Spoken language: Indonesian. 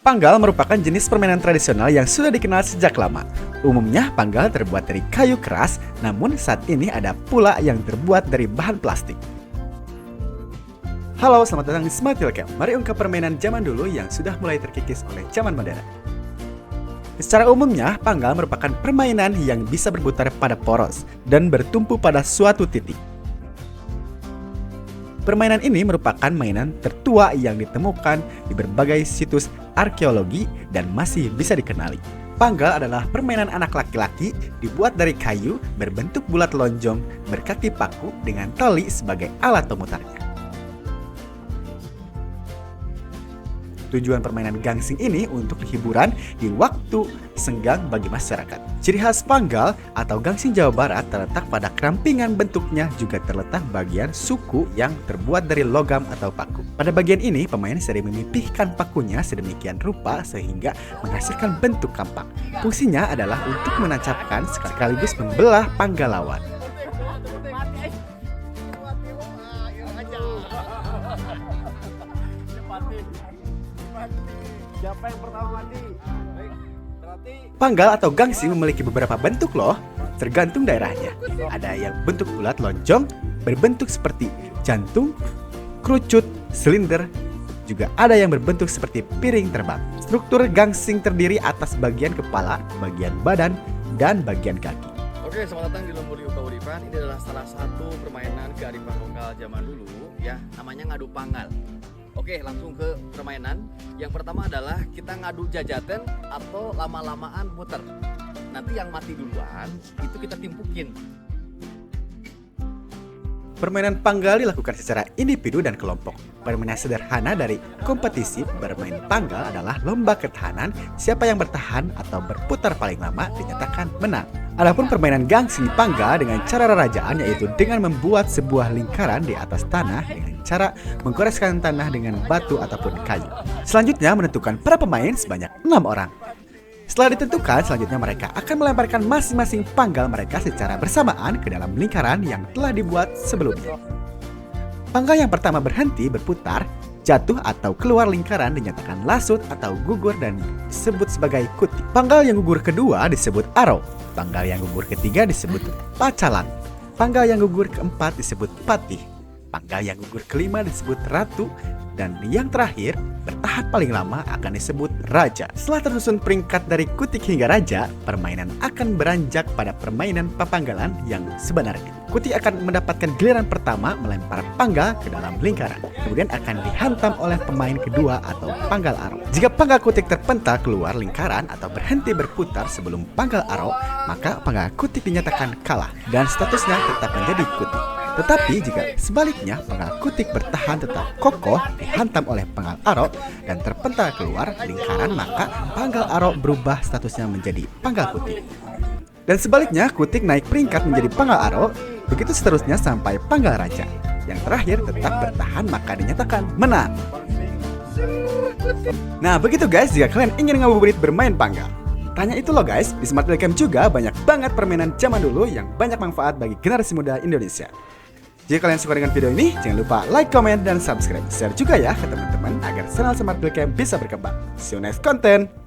Panggal merupakan jenis permainan tradisional yang sudah dikenal sejak lama. Umumnya, panggal terbuat dari kayu keras, namun saat ini ada pula yang terbuat dari bahan plastik. Halo, selamat datang di Smart Wheelcam. Mari ungkap permainan zaman dulu yang sudah mulai terkikis oleh zaman modern. Secara umumnya, panggal merupakan permainan yang bisa berputar pada poros dan bertumpu pada suatu titik. Permainan ini merupakan mainan tertua yang ditemukan di berbagai situs arkeologi dan masih bisa dikenali. Panggal adalah permainan anak laki-laki dibuat dari kayu berbentuk bulat lonjong berkaki paku dengan tali sebagai alat pemutarnya. Tujuan permainan gangsing ini untuk hiburan di waktu senggang bagi masyarakat. Ciri khas panggal atau gangsing Jawa Barat terletak pada kerampingan bentuknya, juga terletak bagian suku yang terbuat dari logam atau paku. Pada bagian ini, pemain sering memipihkan pakunya sedemikian rupa sehingga menghasilkan bentuk kampak. Fungsinya adalah untuk menancapkan sekaligus membelah panggal lawan. Siapa yang pertama mati? Panggal atau gangsing memiliki beberapa bentuk loh, tergantung daerahnya. Ada yang bentuk bulat lonjong, berbentuk seperti jantung, kerucut, silinder, juga ada yang berbentuk seperti piring terbang. Struktur gangsing terdiri atas bagian kepala, bagian badan, dan bagian kaki. Oke, selamat datang di Lembur Yuka Uripan. Ini adalah salah satu permainan kearifan lokal zaman dulu ya, namanya ngadu panggal. Oke, langsung ke permainan. Yang pertama adalah kita ngadu jajaten atau lama-lamaan muter. Nanti yang mati duluan itu kita timpukin. Permainan panggal dilakukan secara individu dan kelompok. Permainan sederhana dari kompetisi bermain panggal adalah lomba ketahanan. Siapa yang bertahan atau berputar paling lama dinyatakan menang. Adapun permainan gangsing panggal dengan cara rarajaan, yaitu dengan membuat sebuah lingkaran di atas tanah dengan cara menggoreskan tanah dengan batu ataupun kayu. Selanjutnya menentukan para pemain sebanyak 6 orang. Setelah ditentukan, selanjutnya mereka akan melemparkan masing-masing panggal mereka secara bersamaan ke dalam lingkaran yang telah dibuat sebelumnya. Panggal yang pertama berhenti berputar, jatuh atau keluar lingkaran dinyatakan lasut atau gugur dan disebut sebagai kuti. Panggal yang gugur kedua disebut aro. Panggal yang gugur ketiga disebut pacalan. Panggal yang gugur keempat disebut patih. Panggal yang gugur kelima disebut ratu. Dan yang terakhir, bertahan paling lama akan disebut raja. Setelah tersusun peringkat dari kutik hingga raja, permainan akan beranjak pada permainan papanggalan yang sebenarnya. Kutik akan mendapatkan giliran pertama melempar panggal ke dalam lingkaran. Kemudian akan dihantam oleh pemain kedua atau panggal aro. Jika panggal kutik terpental keluar lingkaran atau berhenti berputar sebelum panggal aro, maka panggal kutik dinyatakan kalah dan statusnya tetap menjadi kutik. Tetapi jika sebaliknya panggal kutik bertahan tetap kokoh dihantam oleh panggal aro dan terpental keluar lingkaran, maka panggal aro berubah statusnya menjadi panggal kutik. Dan sebaliknya, kutik naik peringkat menjadi panggal aro, begitu seterusnya sampai panggal raja. Yang terakhir tetap bertahan maka dinyatakan menang. Nah begitu guys, jika kalian ingin ngabuburit bermain panggal, tanya itu loh guys, di Smart Wheelcam juga banyak banget permainan zaman dulu yang banyak manfaat bagi generasi muda Indonesia. Jika kalian suka dengan video ini, jangan lupa like, comment, dan subscribe. Share juga ya ke teman-teman agar channel Smart Wheelcam bisa berkembang. See you next content.